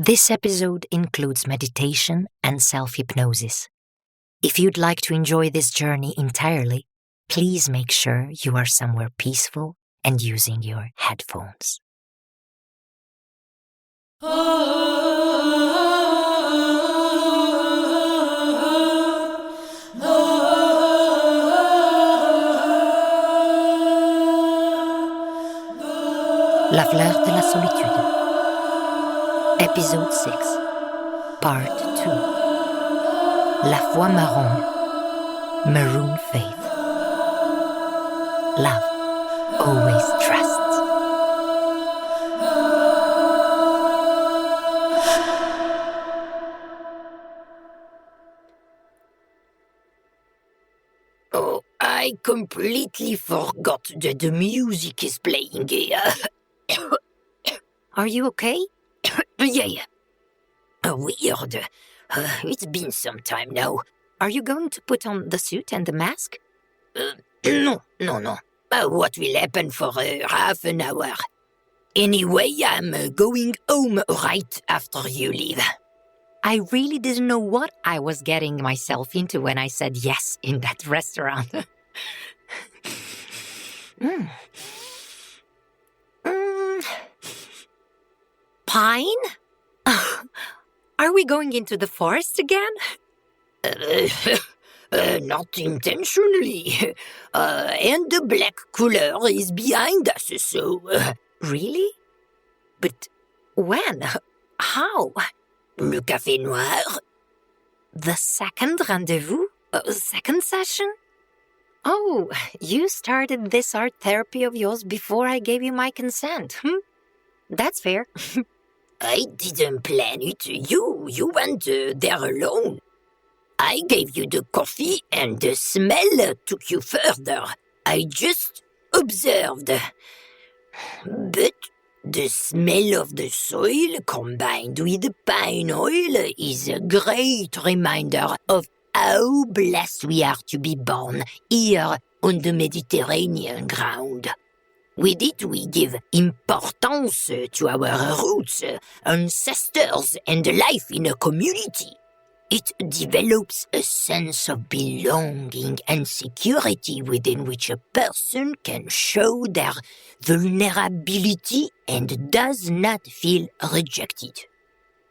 This episode includes meditation and self-hypnosis. If you'd like to enjoy this journey entirely, please make sure you are somewhere peaceful and using your headphones. La fleur de la solitude. Épisode 6. Part 2. La Foi Marron. Maroon faith. Love always trusts. Oh, I completely forgot that the music is playing here. Are you okay? Yeah. Weird. It's been some time now. Are you going to put on the suit and the mask? No. What will happen for half an hour? Anyway, I'm going home right after you leave. I really didn't know what I was getting myself into when I said yes in that restaurant. Pine? Are we going into the forest again? Not intentionally. And the black cooler is behind us, so... Really? But when? How? Le café noir? The second rendezvous? Second session? Oh, you started this art therapy of yours before I gave you my consent, That's fair. I didn't plan it. You went there alone. I gave you the coffee and the smell took you further. I just observed. But the smell of the soil combined with the pine oil is a great reminder of how blessed we are to be born here on the Mediterranean ground. With it, we give importance to our roots, ancestors, and life in a community. It develops a sense of belonging and security within which a person can show their vulnerability and does not feel rejected.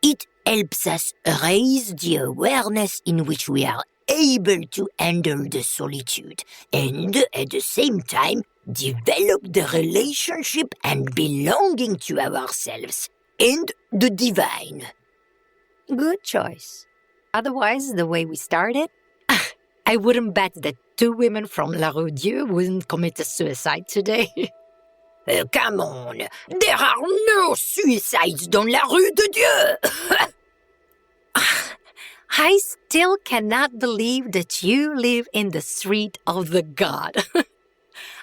It helps us raise the awareness in which we are able to handle the solitude and, at the same time, develop the relationship and belonging to ourselves and the divine. Good choice. Otherwise, the way we started, I wouldn't bet that 2 women from La Rue Dieu wouldn't commit a suicide today. Come on, there are no suicides dans la Rue de Dieu! I still cannot believe that you live in the street of the god.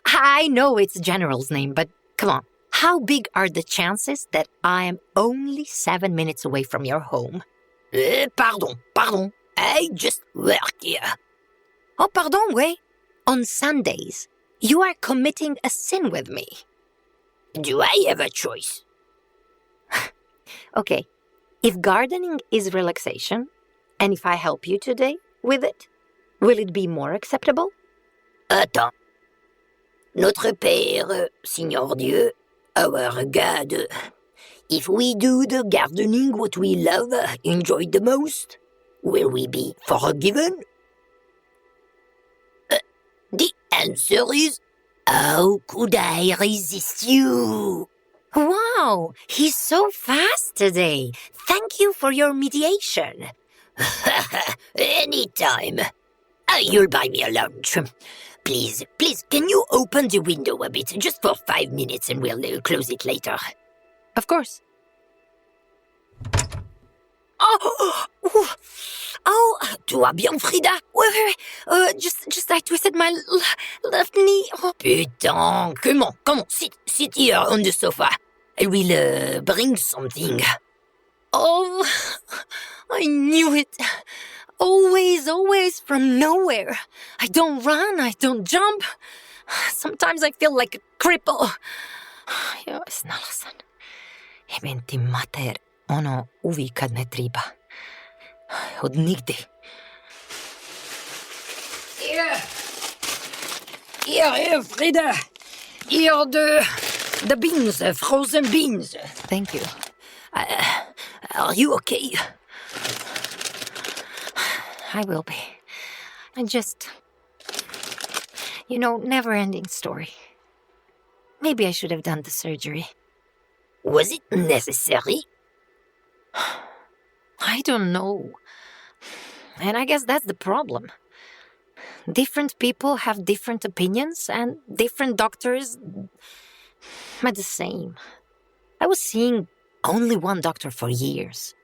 I know it's General's name, but come on. How big are the chances that I am only 7 minutes away from your home? Pardon. I just work here. Oh, pardon, oui. On Sundays, you are committing a sin with me. Do I have a choice? Okay, if gardening is relaxation, and if I help you today with it, will it be more acceptable? Attends. Notre Père, Seigneur Dieu, our God. If we do the gardening what we love, enjoy the most, will we be forgiven? The answer is, how could I resist you? Wow, he's so fast today. Thank you for your mediation. Anytime. You'll buy me a lunch. Please, can you open the window a bit, just for 5 minutes, and we'll close it later. Of course. Tu vas bien, Freeda? Ouais. Just I twisted my left knee. Oh. Putain, come on, sit here on the sofa. I will bring something. Oh, I knew it. Always from nowhere. I don't run, I don't jump. Sometimes I feel like a cripple. Jag är snäll sen. Jag vet inte matter ono uvijek kad me triba. Od nigde. Here, Freeda. Here, the beans, frozen beans. Thank you. Are you okay? I will be. And just, never-ending story. Maybe I should have done the surgery. Was it necessary? I don't know. And I guess that's the problem. Different people have different opinions, and different doctors are the same. I was seeing only one doctor for years.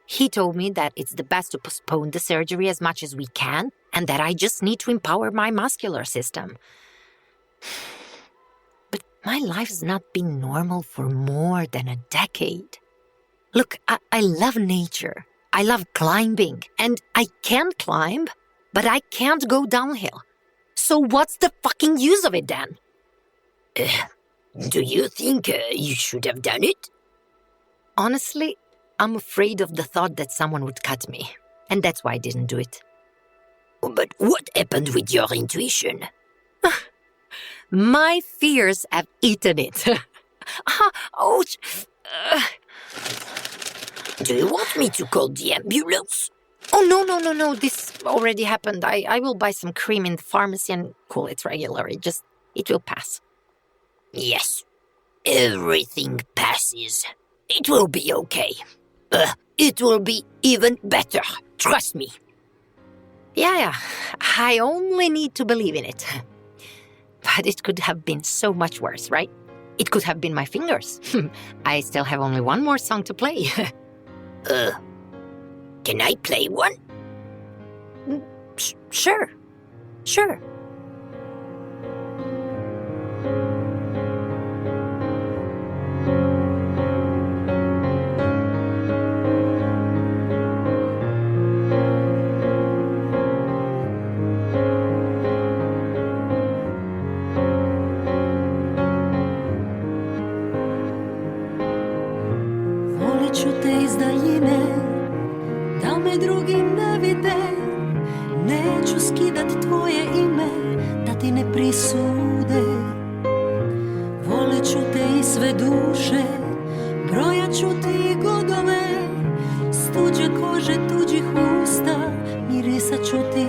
He told me that it's the best to postpone the surgery as much as we can, and that I just need to empower my muscular system. But my life's not been normal for more than a decade. Look, I love nature. I love climbing, and I can climb, but I can't go downhill. So what's the fucking use of it then? Do you think you should have done it? Honestly, I'm afraid of the thought that someone would cut me, and that's why I didn't do it. But what happened with your intuition? My fears have eaten it. Ouch! Do you want me to call the ambulance? Oh, no. This already happened. I will buy some cream in the pharmacy and cool it regularly. It will pass. Yes. Everything passes. It will be okay. It will be even better. Trust me. Yeah. I only need to believe in it. But it could have been so much worse, right? It could have been my fingers. I still have only one more song to play. Can I play one? Sure. Volit ću te iz daljine, da me drugi ne vide. Neću skidat tvoje ime, da ti ne prisude. Volit ću te i sve duše, brojat ću ti godove. S tuđe kože, tuđih usta, mirisat ću ti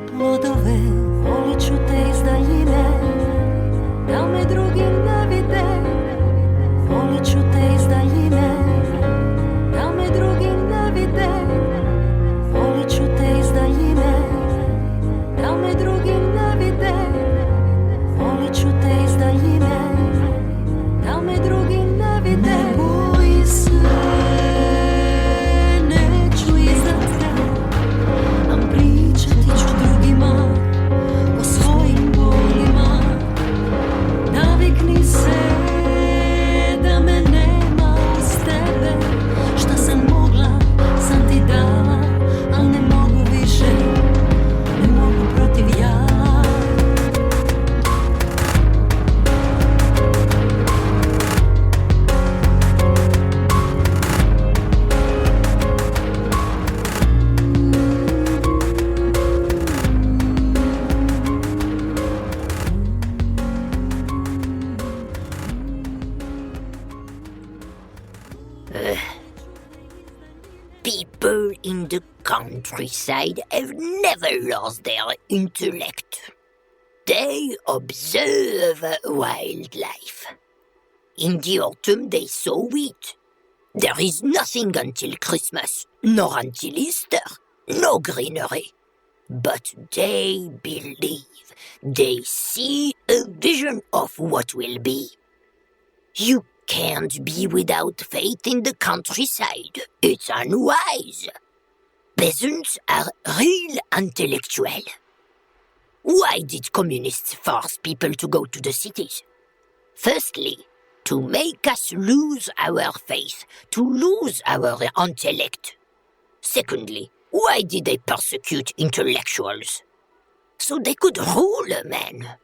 plodove. Volit ću te iz daljine, da me drugi ne vide. Volit ću te iz daljine, da me drugi ne vide. Volit ću te iz daljine, da me drugi ne vide. Volit ću te iz daljine, da me drugi ne vide. Ne boj se, neću izdat te, a pričati ću drugima o svojim bolima. Navikni se da me nema uz tebe. Šta sam mogla, sam ti dala, al ne mogu više, ne mogu protiv ja. People in the countryside have never lost their intellect. They observe wildlife. In the autumn they sow wheat. There is nothing until Christmas, nor until Easter, no greenery. But they believe, they see a vision of what will be. You can't be without faith in the countryside. It's unwise. Peasants are real intellectual. Why did communists force people to go to the cities? Firstly, to make us lose our faith, to lose our intellect. Secondly, why did they persecute intellectuals? So they could rule a man.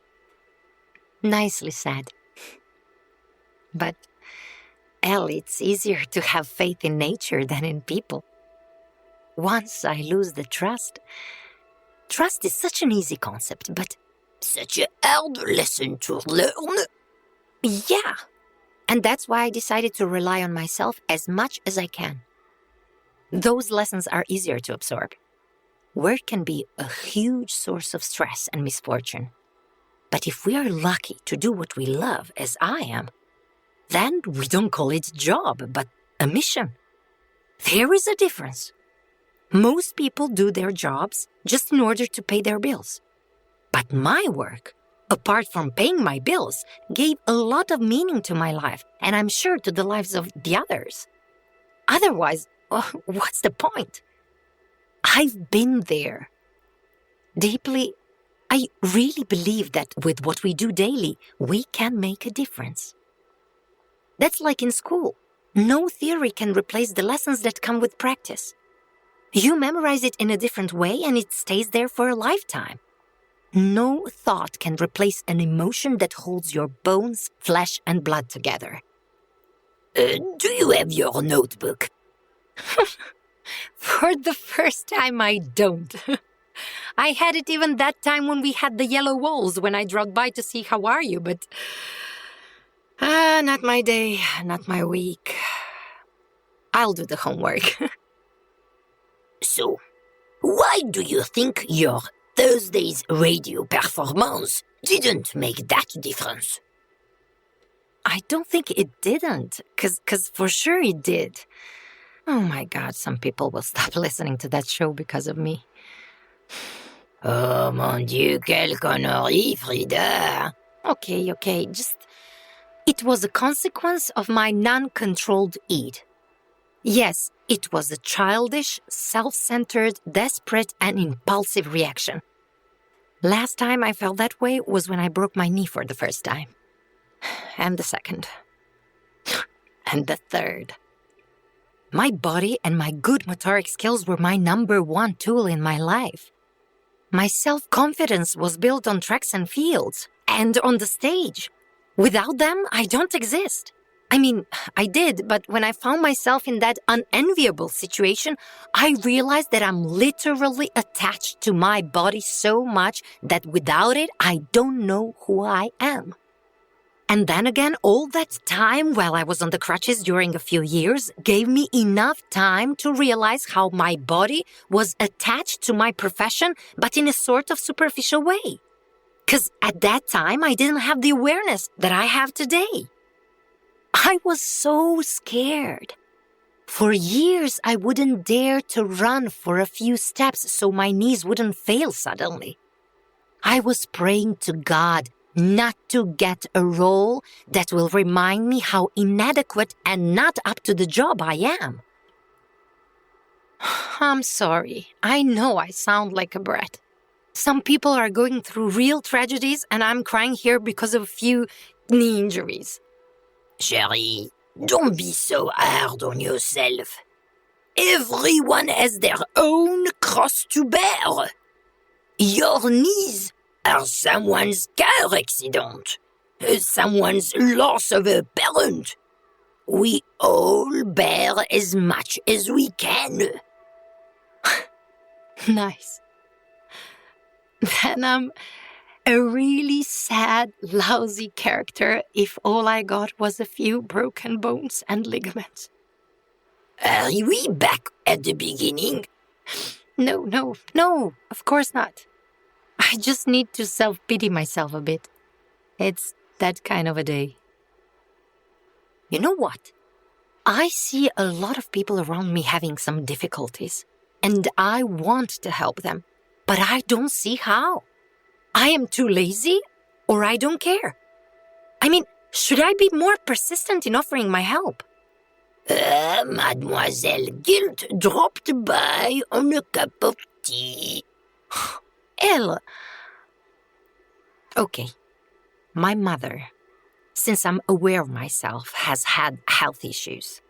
Nicely said. But Elle, it's easier to have faith in nature than in people. Once I lose the trust is such an easy concept, but Such a hard lesson to learn. yeah. And that's why I decided to rely on myself as much as I can. Those lessons are easier to absorb. Work can be a huge source of stress and misfortune. But if we are lucky to do what we love, as I am, then we don't call it a job, but a mission. There is a difference. Most people do their jobs just in order to pay their bills. But my work, apart from paying my bills, gave a lot of meaning to my life, and I'm sure to the lives of the others. Otherwise, what's the point? I've been there. Deeply, I really believe that with what we do daily, we can make a difference. That's like in school. No theory can replace the lessons that come with practice. You memorize it in a different way and it stays there for a lifetime. No thought can replace an emotion that holds your bones, flesh, and blood together. Do you have your notebook? For the first time, I don't. I had it even that time when we had the yellow walls when I dropped by to see how are you, but not my day, not my week. I'll do the homework. So, why do you think your Thursday's radio performance didn't make that difference? I don't think it didn't, because for sure it did. Oh my God, some people will stop listening to that show because of me. Oh mon Dieu, quelle connerie, Freeda. Okay, just... It was a consequence of my non-controlled id. Yes, it was a childish, self-centered, desperate, and impulsive reaction. Last time I felt that way was when I broke my knee for the first time. And the second. And the third. My body and my good motoric skills were my number one tool in my life. My self-confidence was built on tracks and fields, and on the stage. Without them, I don't exist. I mean, I did, but when I found myself in that unenviable situation, I realized that I'm literally attached to my body so much that without it, I don't know who I am. And then again, all that time while I was on the crutches during a few years gave me enough time to realize how my body was attached to my profession, but in a sort of superficial way. Because at that time, I didn't have the awareness that I have today. I was so scared. For years, I wouldn't dare to run for a few steps so my knees wouldn't fail suddenly. I was praying to God not to get a role that will remind me how inadequate and not up to the job I am. I'm sorry. I know I sound like a brat. Some people are going through real tragedies and I'm crying here because of a few knee injuries. Chérie, don't be so hard on yourself. Everyone has their own cross to bear. Your knees are someone's car accident, someone's loss of a parent. We all bear as much as we can. Nice. Then I'm a really sad, lousy character if all I got was a few broken bones and ligaments. Are we back at the beginning? No, of course not. I just need to self-pity myself a bit. It's that kind of a day. You know what? I see a lot of people around me having some difficulties, and I want to help them, but I don't see how. I am too lazy, or I don't care. I mean, should I be more persistent in offering my help? Mademoiselle Guilt dropped by on a cup of tea. Elle. Okay. My mother, since I'm aware of myself, has had health issues.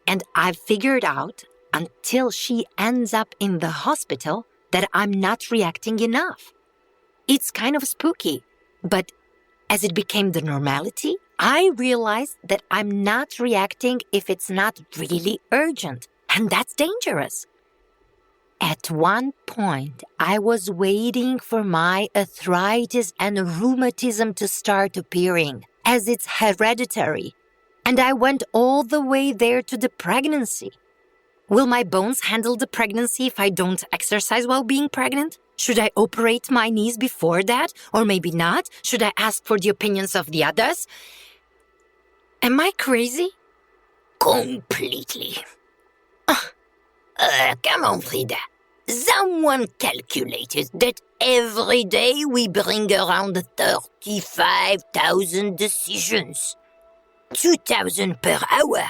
And I've figured out, until she ends up in the hospital, that I'm not reacting enough. It's kind of spooky, but as it became the normality, I realized that I'm not reacting if it's not really urgent, and that's dangerous. At one point, I was waiting for my arthritis and rheumatism to start appearing, as it's hereditary, and I went all the way there to the pregnancy. Will my bones handle the pregnancy if I don't exercise while being pregnant? Should I operate my knees before that? Or maybe not? Should I ask for the opinions of the others? Am I crazy? Completely. Come on, Freeda. Someone calculated that every day we bring around 35,000 decisions. 2,000 per hour,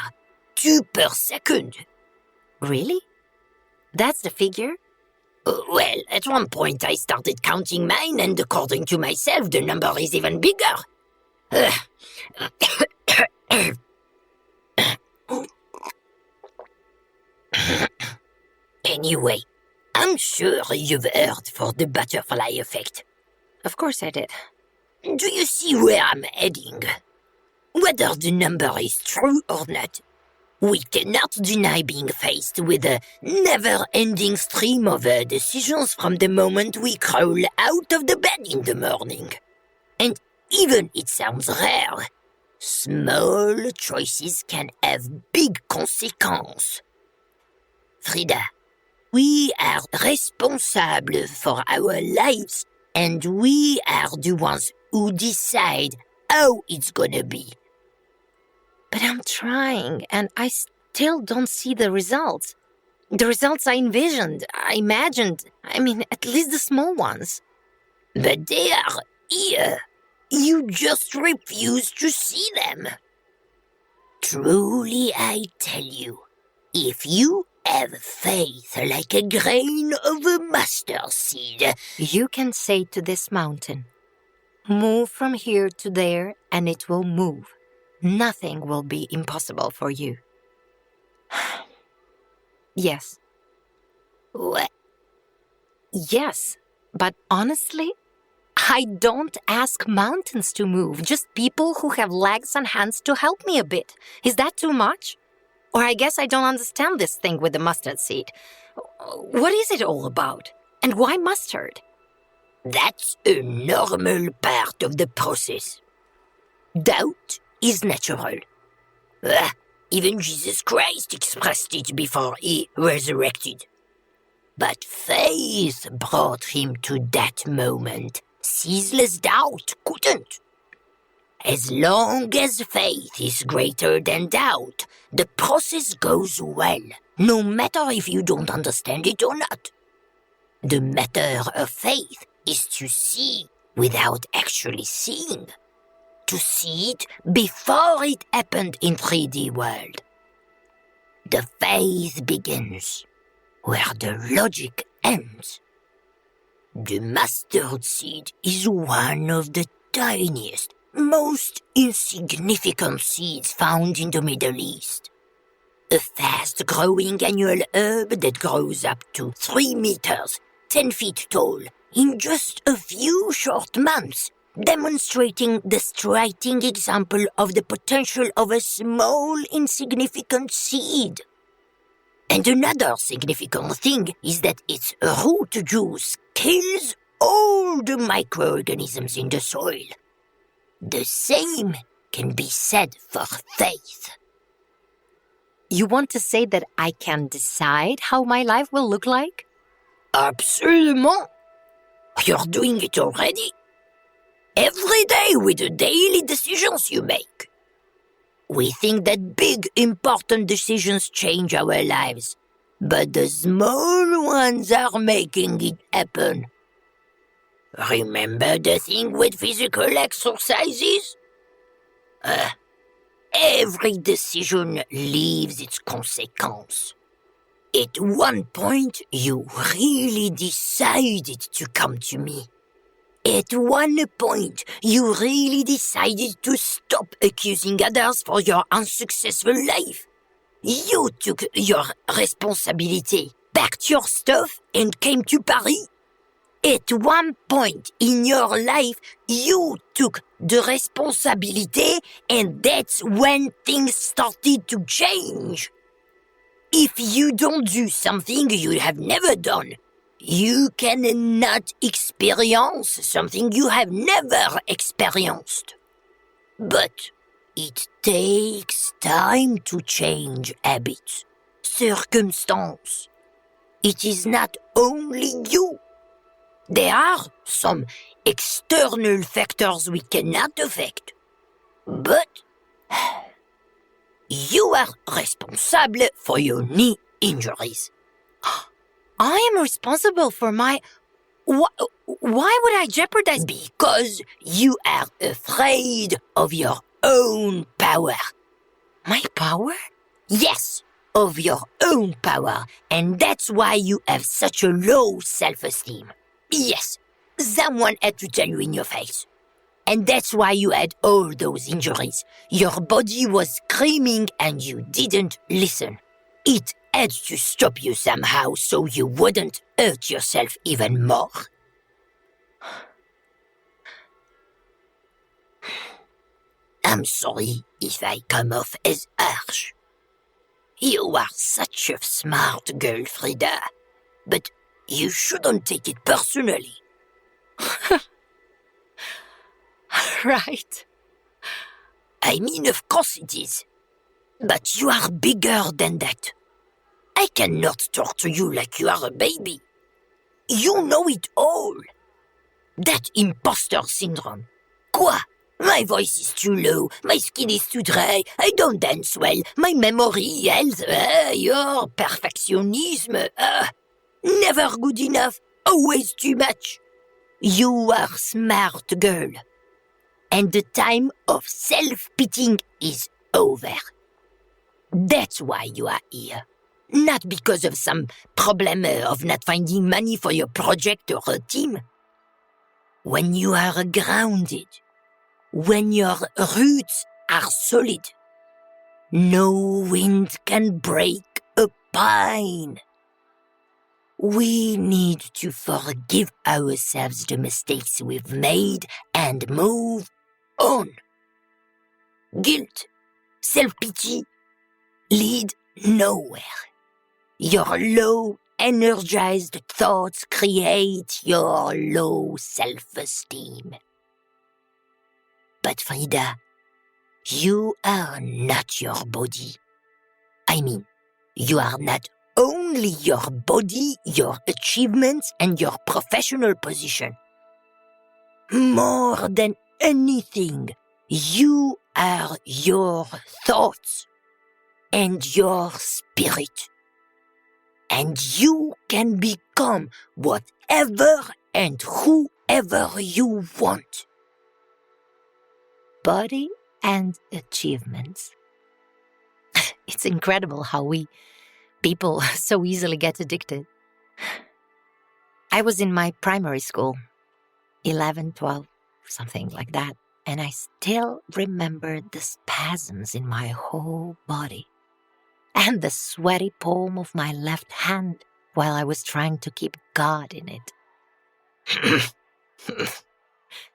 2 per second. Really? That's the figure? Well, at one point I started counting mine, and according to myself, the number is even bigger. Anyway, I'm sure you've heard for the butterfly effect. Of course I did. Do you see where I'm heading? Whether the number is true or not, we cannot deny being faced with a never-ending stream of decisions from the moment we crawl out of the bed in the morning. And even it sounds rare, small choices can have big consequences. Freeda, we are responsible for our lives, and we are the ones who decide how it's gonna be. But I'm trying, and I still don't see the results. The results I envisioned, I imagined, at least the small ones. But they are here. You just refuse to see them. Truly, I tell you, if you have faith like a grain of a mustard seed, you can say to this mountain, move from here to there, and it will move. Nothing will be impossible for you. Yes. What? Yes, but honestly, I don't ask mountains to move, just people who have legs and hands to help me a bit. Is that too much? Or I guess I don't understand this thing with the mustard seed. What is it all about? And why mustard? That's a normal part of the process. Doubt is natural. Even Jesus Christ expressed it before he resurrected. But faith brought him to that moment. Ceaseless doubt couldn't. As long as faith is greater than doubt, the process goes well, no matter if you don't understand it or not. The matter of faith is to see without actually seeing. To see it before it happened in 3D world. The faith begins where the logic ends. The mustard seed is one of the tiniest, most insignificant seeds found in the Middle East. A fast-growing annual herb that grows up to 3 meters, 10 feet tall, in just a few short months, demonstrating the striking example of the potential of a small, insignificant seed. And another significant thing is that its root juice kills all the microorganisms in the soil. The same can be said for faith. You want to say that I can decide how my life will look like? Absolument. You're doing it already. Every day with the daily decisions you make. We think that big, important decisions change our lives, but the small ones are making it happen. Remember the thing with physical exercises? Every decision leaves its consequence. At one point, you really decided to come to me. At one point, you really decided to stop accusing others for your unsuccessful life. You took your responsibility, packed your stuff, and came to Paris. At one point in your life, you took the responsibility, and that's when things started to change. If you don't do something you have never done, you cannot experience something you have never experienced. But it takes time to change habits, circumstance. It is not only you. There are some external factors we cannot affect. But you are responsible for your knee injuries. I am responsible for my... Why would I jeopardize... Because you are afraid of your own power. My power? Yes, of your own power. And that's why you have such a low self-esteem. Yes, someone had to tell you in your face. And that's why you had all those injuries. Your body was screaming and you didn't listen. It had to stop you somehow so you wouldn't hurt yourself even more. I'm sorry if I come off as harsh. You are such a smart girl, Freeda. But you shouldn't take it personally. Right. I mean, of course it is. But you are bigger than that. I cannot talk to you like you are a baby. You know it all. That imposter syndrome. Quoi? My voice is too low, my skin is too dry, I don't dance well, my memory, health, your perfectionism, never good enough, always too much. You are smart, girl. And the time of self-pitying is over. That's why you are here. Not because of some problem of not finding money for your project or a team. When you are grounded, when your roots are solid, no wind can break a pine. We need to forgive ourselves the mistakes we've made and move on. Guilt, self-pity lead nowhere. Your low, energized thoughts create your low self-esteem. But Freeda, you are not your body. I mean, you are not only your body, your achievements, and your professional position. More than anything, you are your thoughts and your spirit. And you can become whatever and whoever you want. Body and achievements. It's incredible how we people so easily get addicted. I was in my primary school, 11, 12, something like that, and I still remember the spasms in my whole body and the sweaty palm of my left hand while I was trying to keep God in it.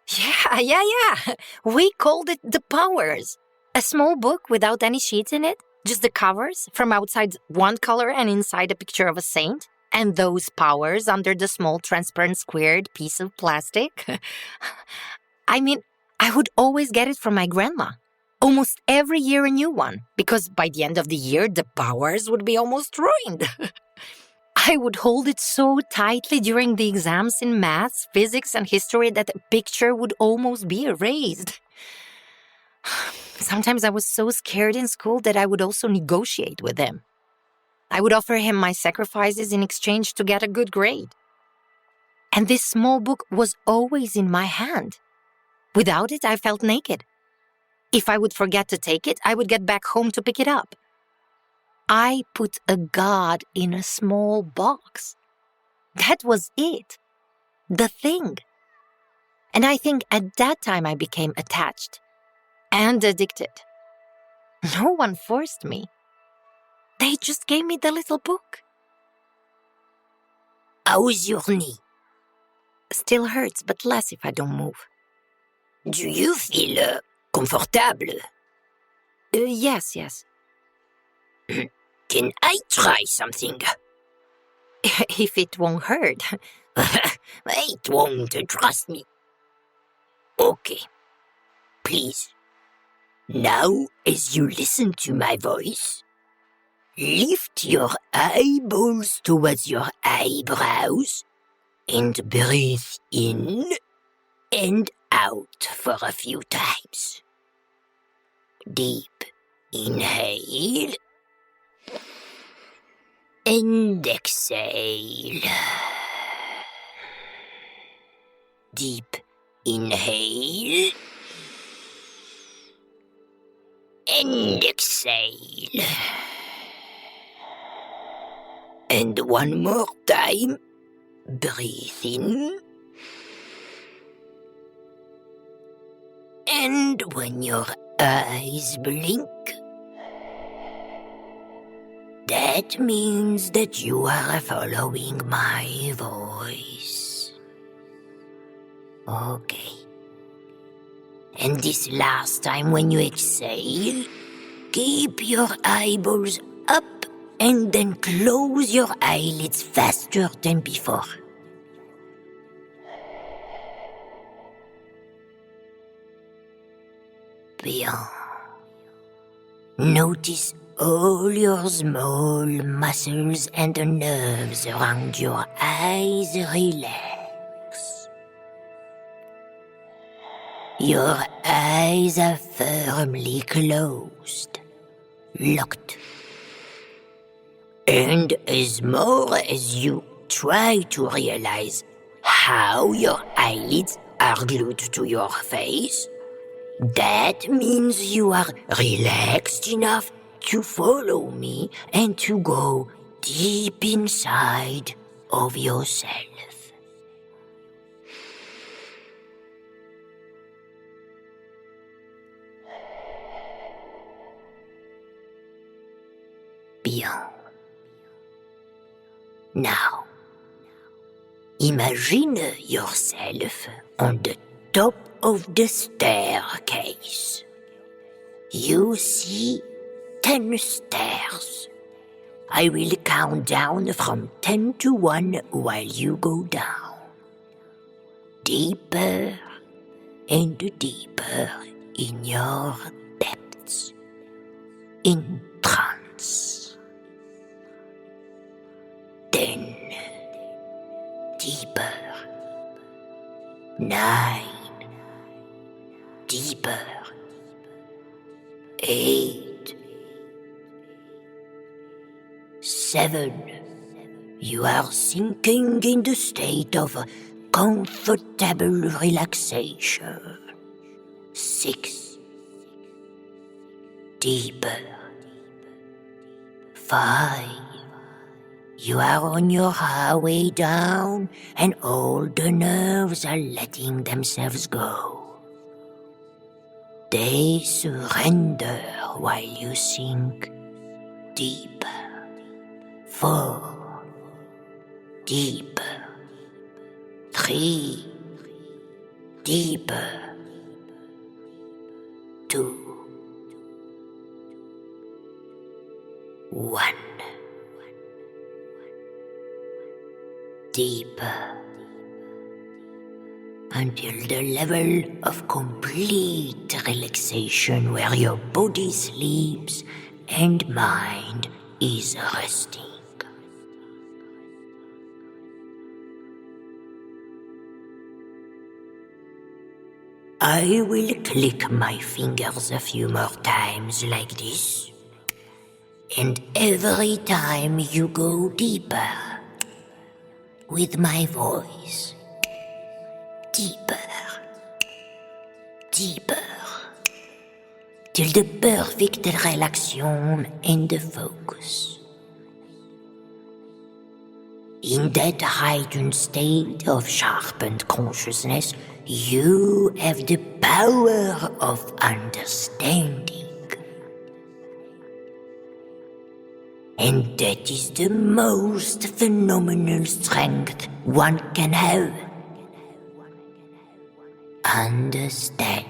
Yeah. We called it The Powers. A small book without any sheets in it, just the covers, from outside one color and inside a picture of a saint, and those powers under the small transparent squared piece of plastic. I mean, I would always get it from my grandma. Almost every year a new one, because by the end of the year, the powers would be almost ruined. I would hold it so tightly during the exams in maths, physics, and history that the picture would almost be erased. Sometimes I was so scared in school that I would also negotiate with him. I would offer him my sacrifices in exchange to get a good grade. And this small book was always in my hand. Without it, I felt naked. If I would forget to take it, I would get back home to pick it up. I put a God in a small box. That was it. The thing. And I think at that time I became attached and addicted. No one forced me. They just gave me the little book. How's your knee? Still hurts, but less if I don't move. Do you feel comfortable? Yes. Can I try something? If it won't hurt. It won't, trust me. Okay. Please. Now, as you listen to my voice, lift your eyeballs towards your eyebrows and breathe in and out for a few times. Deep inhale and exhale. Deep inhale and exhale. And one more time, breathe in. And when your eyes blink, that means that you are following my voice. Okay. And this last time when you exhale, keep your eyeballs up and then close your eyelids faster than before. Bien. Notice all your small muscles and nerves around your eyes relax. Your eyes are firmly closed, locked. And as more as you try to realize how your eyelids are glued to your face, that means you are relaxed enough to follow me and to go deep inside of yourself. Bien. Now, imagine yourself on the top of the staircase. You see 10 stairs. I will count down from 10 to 1 while you go down. Deeper and deeper in your depths. In trance. 10. Deeper. 9. Deeper. 8. 7. You are sinking in the state of comfortable relaxation. 6. Deeper. 5. You are on your way down, and all the nerves are letting themselves go. They surrender while you sink deeper. 4. Deeper. 3. Deeper. 2. 1. Deeper. Until the level of complete relaxation where your body sleeps and mind is resting. I will click my fingers a few more times like this, and every time you go deeper with my voice, deeper, deeper, till the perfect relaxation and the focus. In that heightened state of sharpened consciousness, you have the power of understanding. And that is the most phenomenal strength one can have. understanding.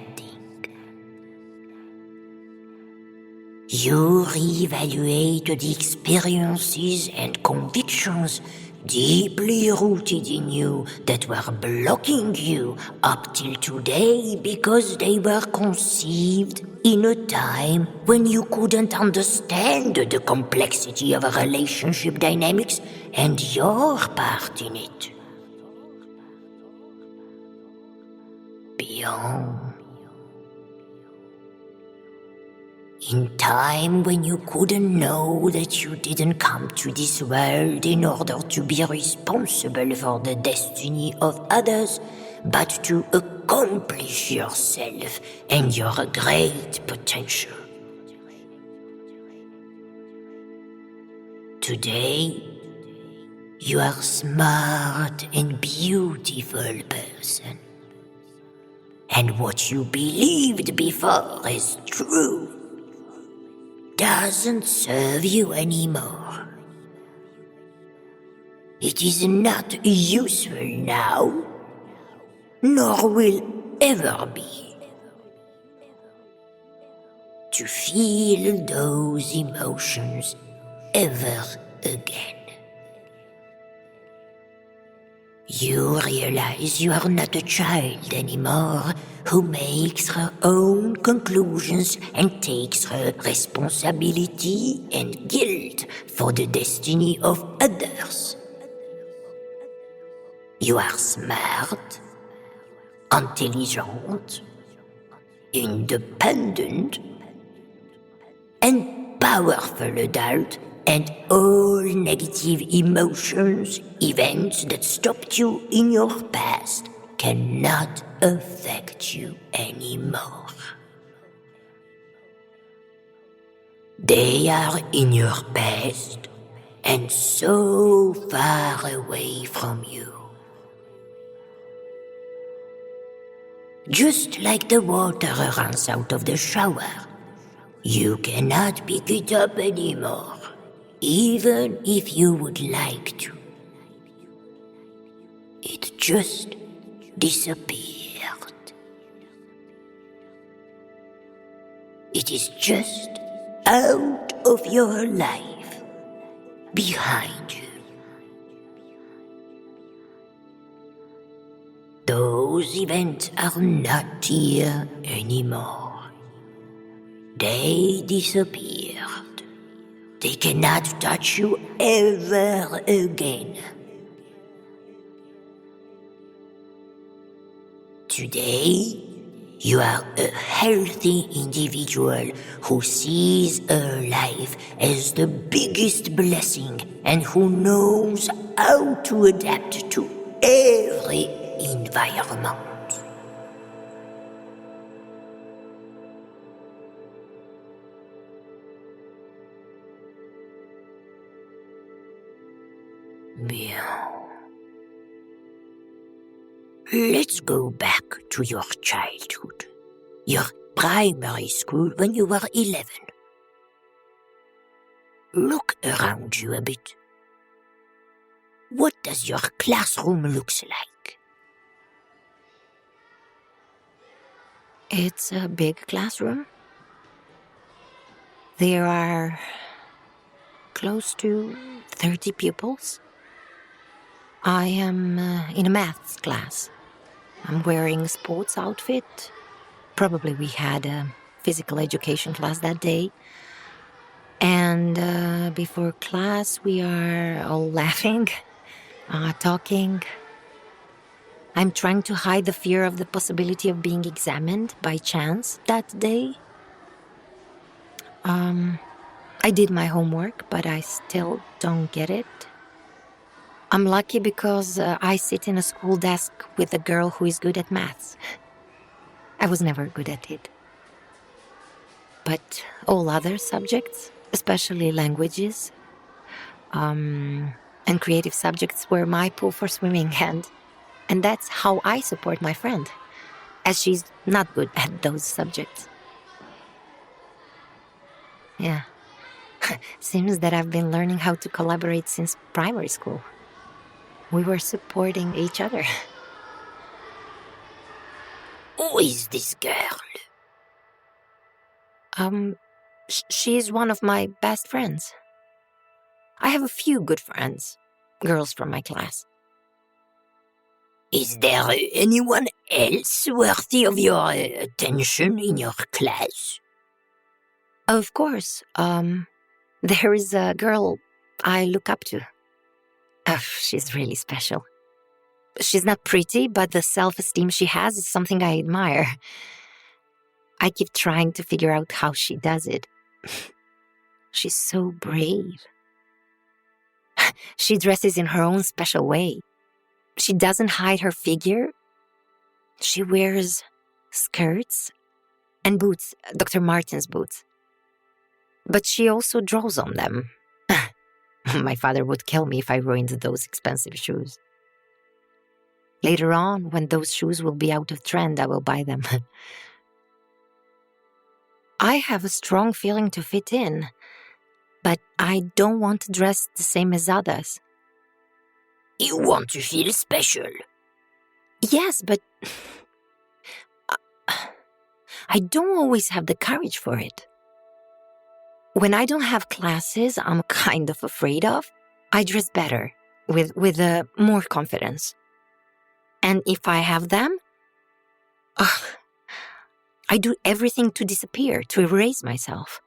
You reevaluate the experiences and convictions deeply rooted in you that were blocking you up till today because they were conceived in a time when you couldn't understand the complexity of a relationship dynamics and your part in it. Beyond. In time when you couldn't know that you didn't come to this world in order to be responsible for the destiny of others, but to accomplish yourself and your great potential. Today, you are a smart and beautiful person. And what you believed before as true doesn't serve you anymore. It is not useful now, nor will ever be. To feel those emotions ever again. You realize you are not a child anymore who makes her own conclusions and takes her responsibility and guilt for the destiny of others. You are smart, intelligent, independent, and powerful adult, and all negative emotions, events that stopped you in your past cannot affect you anymore. They are in your past and so far away from you. Just like the water runs out of the shower, you cannot pick it up anymore, even if you would like to. It just disappeared. It is just out of your life, behind you. Those events are not here anymore. They disappeared. They cannot touch you ever again. Today, you are a healthy individual who sees her life as the biggest blessing and who knows how to adapt to every environment. Bien. Let's go back to your childhood, your primary school when you were 11. Look around you a bit. What does your classroom look like? It's a big classroom. There are close to 30 pupils. I am in a maths class. I'm wearing a sports outfit. Probably we had a physical education class that day. And before class, we are all laughing, talking. I'm trying to hide the fear of the possibility of being examined by chance that day. I did my homework, but I still don't get it. I'm lucky because I sit in a school desk with a girl who is good at maths. I was never good at it. But all other subjects, especially languages, and creative subjects were my pool for swimming, and that's how I support my friend, as she's not good at those subjects. Yeah. Seems that I've been learning how to collaborate since primary school. We were supporting each other. Who is this girl? She's one of my best friends. I have a few good friends, girls from my class. Is there anyone else worthy of your attention in your class? Of course, there is a girl I look up to. Oh, she's really special. She's not pretty, but the self-esteem she has is something I admire. I keep trying to figure out how she does it. She's so brave. She dresses in her own special way. She doesn't hide her figure. She wears skirts and boots, Dr. Martens boots. But she also draws on them. My father would kill me if I ruined those expensive shoes. Later on, when those shoes will be out of trend, I will buy them. I have a strong feeling to fit in, but I don't want to dress the same as others. You want to feel special? Yes, but I don't always have the courage for it. When I don't have classes I'm kind of afraid of, I dress better, with more confidence. And if I have them, I do everything to disappear, to erase myself,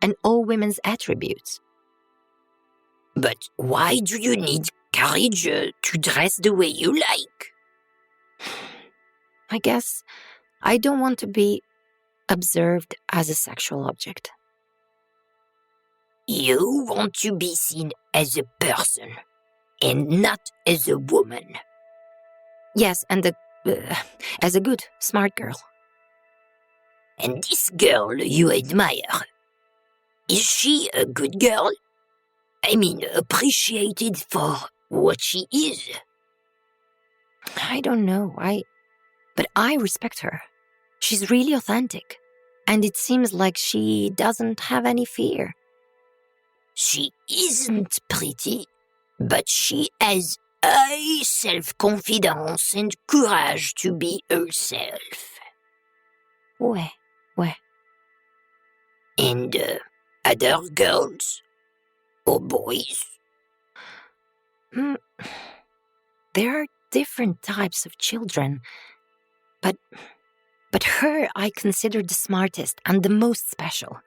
and all women's attributes. But why do you need courage to dress the way you like? I guess I don't want to be observed as a sexual object. You want to be seen as a person, and not as a woman. Yes, and as a good, smart girl. And this girl you admire, is she a good girl? I mean, appreciated for what she is? I don't know, but I respect her. She's really authentic, and it seems like she doesn't have any fear. She isn't pretty, but she has high self-confidence and courage to be herself. Ouais. And other girls? Or boys? There are different types of children, but her I consider the smartest and the most special.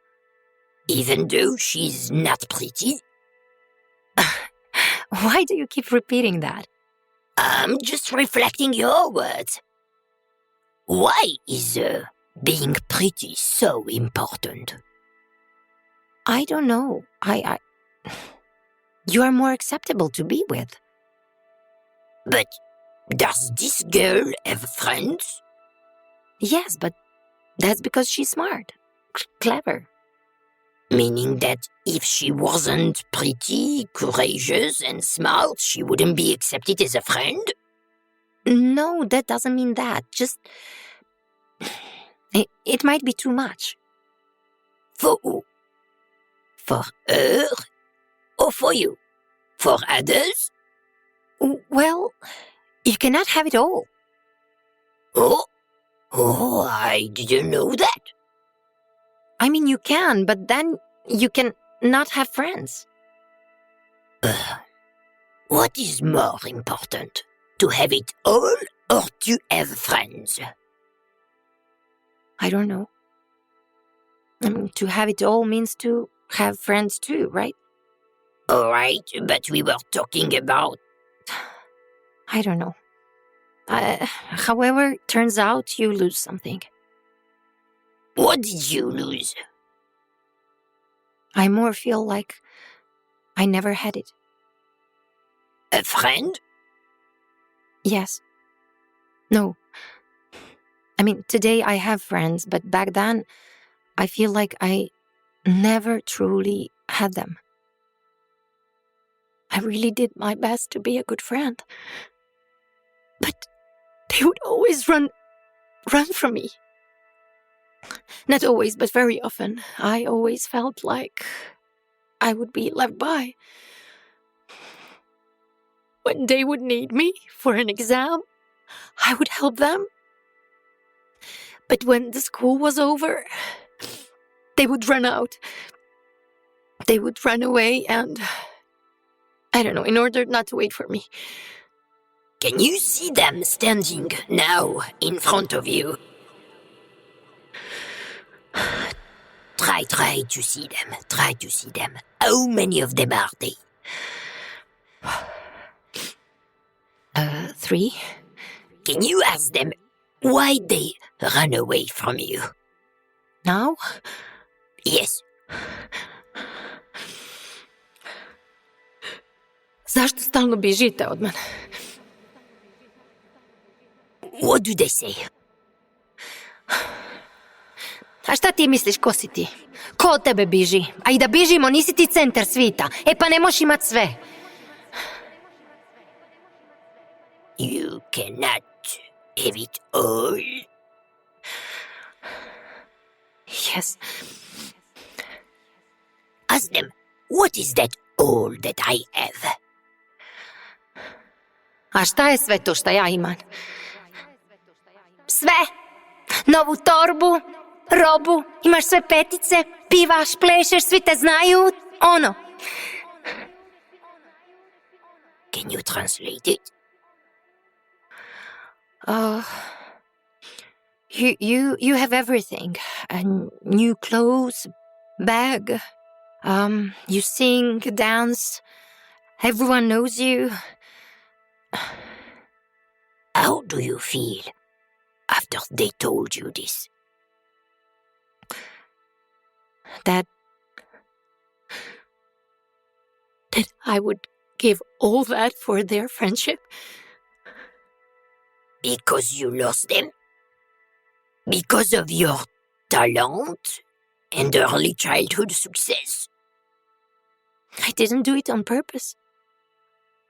Even though she's not pretty? Why do you keep repeating that? I'm just reflecting your words. Why is being pretty so important? I don't know. You are more acceptable to be with. But does this girl have friends? Yes, but that's because she's smart, clever. Meaning that if she wasn't pretty, courageous, and smart, she wouldn't be accepted as a friend? No, that doesn't mean that. Just... It might be too much. For who? For her? Or for you? For others? Well, you cannot have it all. Oh, I didn't know that. I mean, you can, but then you can not have friends. What is more important? To have it all or to have friends? I don't know. I mean, to have it all means to have friends too, right? All right, but we were talking about... I don't know. However, turns out you lose something. What did you lose? I more feel like I never had it. A friend? Yes. No. I mean, today I have friends, but back then I feel like I never truly had them. I really did my best to be a good friend. But they would always run from me. Not always, but very often. I always felt like I would be left by. When they would need me for an exam, I would help them. But when the school was over, they would run out. They would run away and, I don't know, in order not to wait for me. Can you see them standing now in front of you? Try to see them. Try to see them. How many of them are they? 3. Can you ask them why they run away from you? Now? Yes. Zašto stalno bižite od mene? What do they say? A šta ti misliš, ko si ti? Ko od tebe biži? A i da bižimo, nisi ti centar svita. E pa ne moš imat sve. You cannot have it all. Yes. Ask them, what is that all that I have? A šta je sve to šta ja imam? Sve! Novu torbu, robu, imaš sve petice, pivaš, plešeš, svi te znaju, ono. Can you translate it? You have everything. New clothes, bag, you sing, dance, everyone knows you. How do you feel after they told you this? That I would give all that for their friendship. Because you lost them? Because of your talent and early childhood success? I didn't do it on purpose.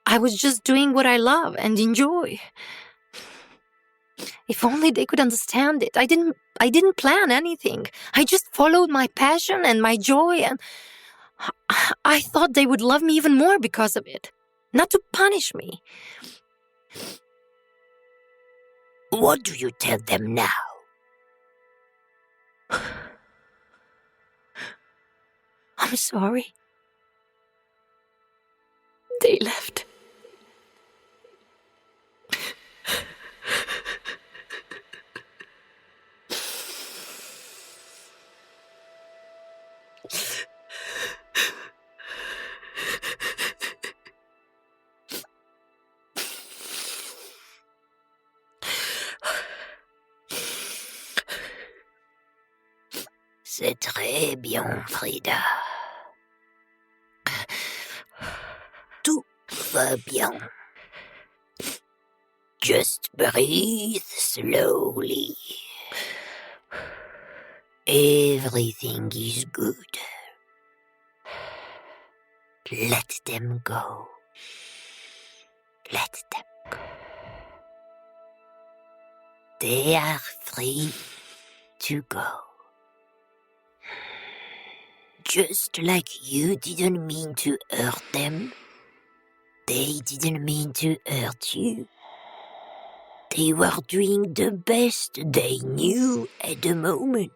I was just doing what I love and enjoy. If only they could understand it. I didn't plan anything. I just followed my passion and my joy, and I thought they would love me even more because of it. Not to punish me. What do you tell them now? I'm sorry. They left. C'est très bien, Freeda. Tout va bien. Just breathe slowly. Everything is good. Let them go. Let them go. They are free to go. Just like you didn't mean to hurt them, they didn't mean to hurt you. They were doing the best they knew at the moment.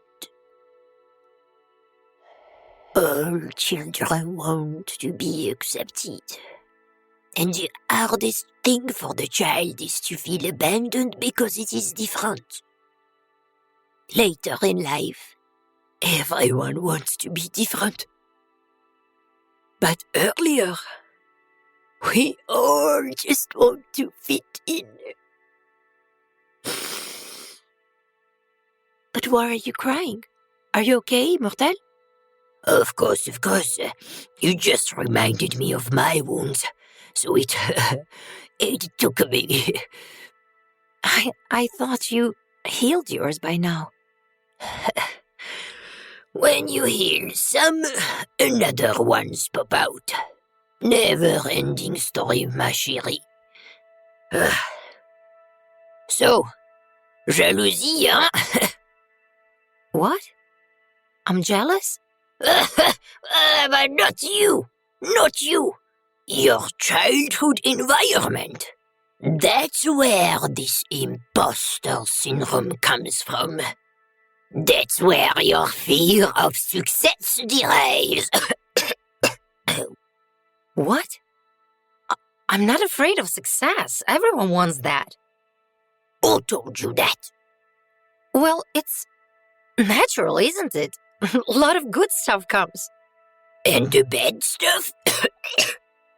All children want to be accepted. And the hardest thing for the child is to feel abandoned because it is different. Later in life, everyone wants to be different. But earlier, we all just want to fit in. But why are you crying? Are you okay, Immortelle? Of course. You just reminded me of my wounds, so it took me. I thought you healed yours by now. When you heal some, another ones pop out. Never-ending story, ma chérie. So, jalousie, hein? What? I'm jealous? But not you. Your childhood environment. That's where this imposter syndrome comes from. That's where your fear of success derives. What? I'm not afraid of success. Everyone wants that. Who told you that? Well, it's natural, isn't it? A lot of good stuff comes. And the bad stuff?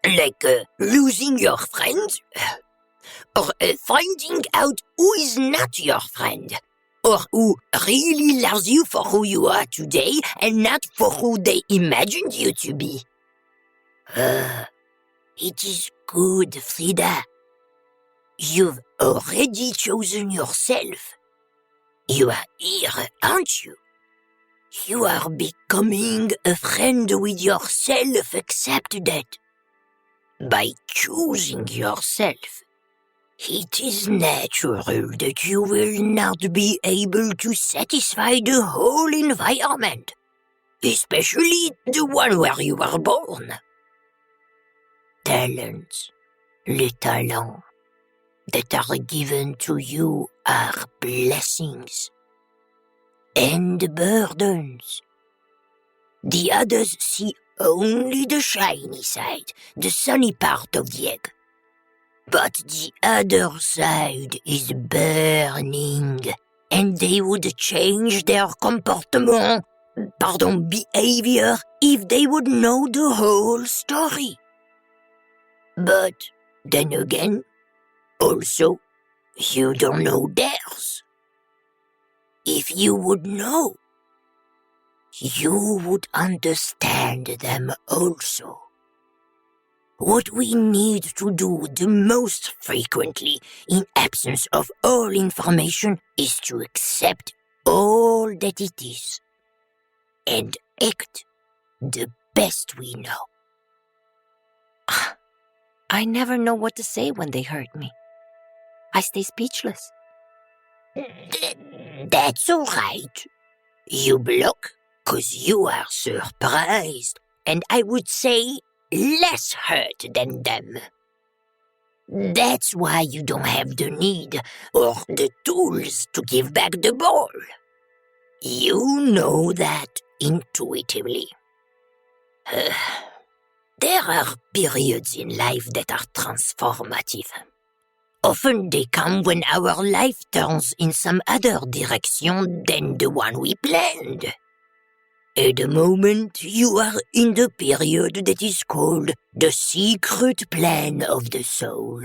Like losing your friends? Or finding out who is not your friend? Or who really loves you for who you are today and not for who they imagined you to be? It is good, Freeda. You've already chosen yourself. You are here, aren't you? You are becoming a friend with yourself, accept that. By choosing yourself, it is natural that you will not be able to satisfy the whole environment, especially the one where you were born. Talents, les talents that are given to you are blessings and burdens. The others see only the shiny side, the sunny part of the egg. But the other side is burning, and they would change their behavior if they would know the whole story. But then again, also, you don't know theirs. If you would know, you would understand them also. What we need to do the most frequently in absence of all information is to accept all that it is and act the best we know. I never know what to say when they hurt me. I stay speechless. That's all right. You block 'cause you are surprised, and I would say less hurt than them. That's why you don't have the need or the tools to give back the ball. You know that intuitively. There are periods in life that are transformative. Often they come when our life turns in some other direction than the one we planned. At the moment, you are in the period that is called the secret plan of the soul,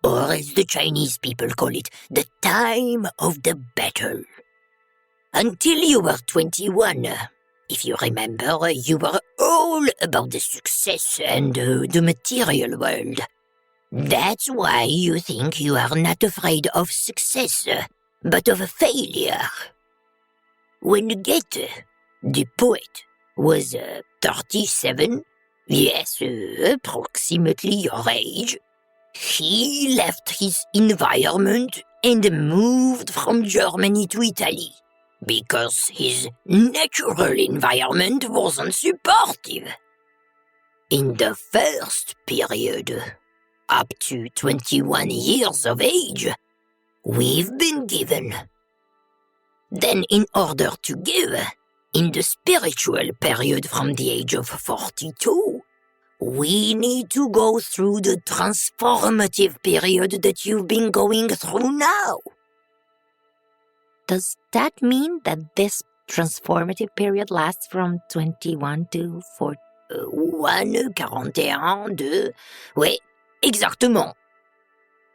or as the Chinese people call it, the time of the battle. Until you were 21, if you remember, you were all about the success and the material world. That's why you think you are not afraid of success, but of failure. When Goethe, the poet, was 37, yes, approximately your age, he left his environment and moved from Germany to Italy, because his natural environment wasn't supportive. In the first period, up to 21 years of age, we've been given. Then in order to give, in the spiritual period from the age of 42, we need to go through the transformative period that you've been going through now. Does that mean that this transformative period lasts from 21 to 40? 1, 41, 2... Oui, exactement.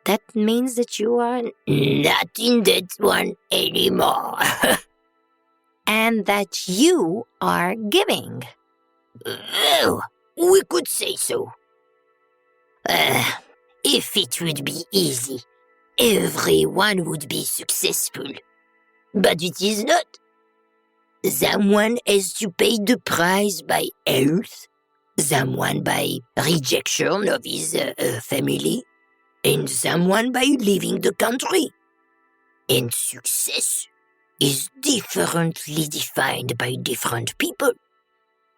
That means that you are... Not in that one anymore. And that you are giving. Oh, we could say so. If it would be easy, everyone would be successful. But it is not. Someone has to pay the price by health, someone by rejection of his family, and someone by leaving the country. And success is differently defined by different people.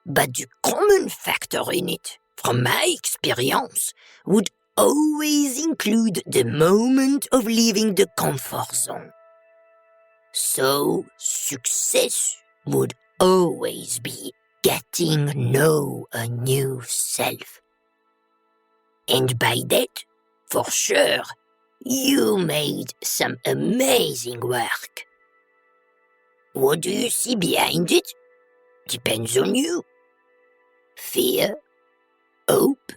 But the common factor in it, from my experience, would always include the moment of leaving the comfort zone. So success would always be getting know a new self. And by that, for sure, you made some amazing work. What do you see behind it? Depends on you. Fear, hope.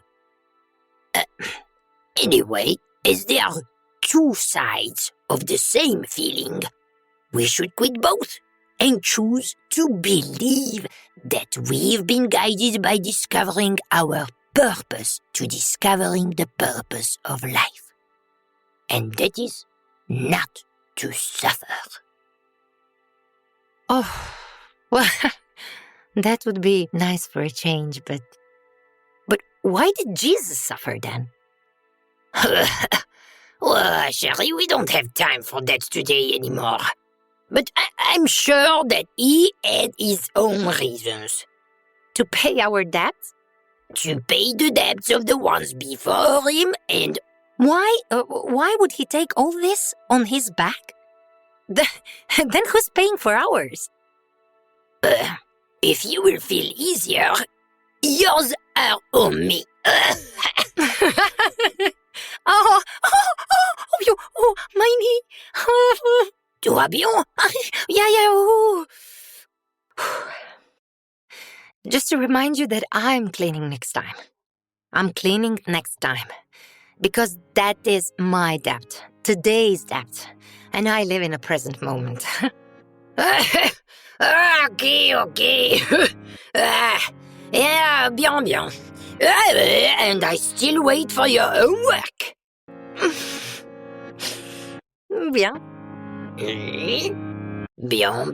Anyway, as there are two sides of the same feeling, we should quit both and choose to believe that we've been guided by discovering our purpose to discovering the purpose of life. And that is not to suffer. Oh, well, that would be nice for a change, but why did Jesus suffer then? Well, Sherry, we don't have time for that today anymore. But I'm sure that he had his own reasons. To pay our debts? To pay the debts of the ones before him and... Why would he take all this on his back? Then who's paying for ours? If you will feel easier, yours are on me. Oh, my knee. Tout va bien? Yeah. Just to remind you that I'm cleaning next time. I'm cleaning next time. Because that is my debt. Today's debt. And I live in a present moment. Okay. Yeah, bien. And I still wait for your homework. Bien. Bien.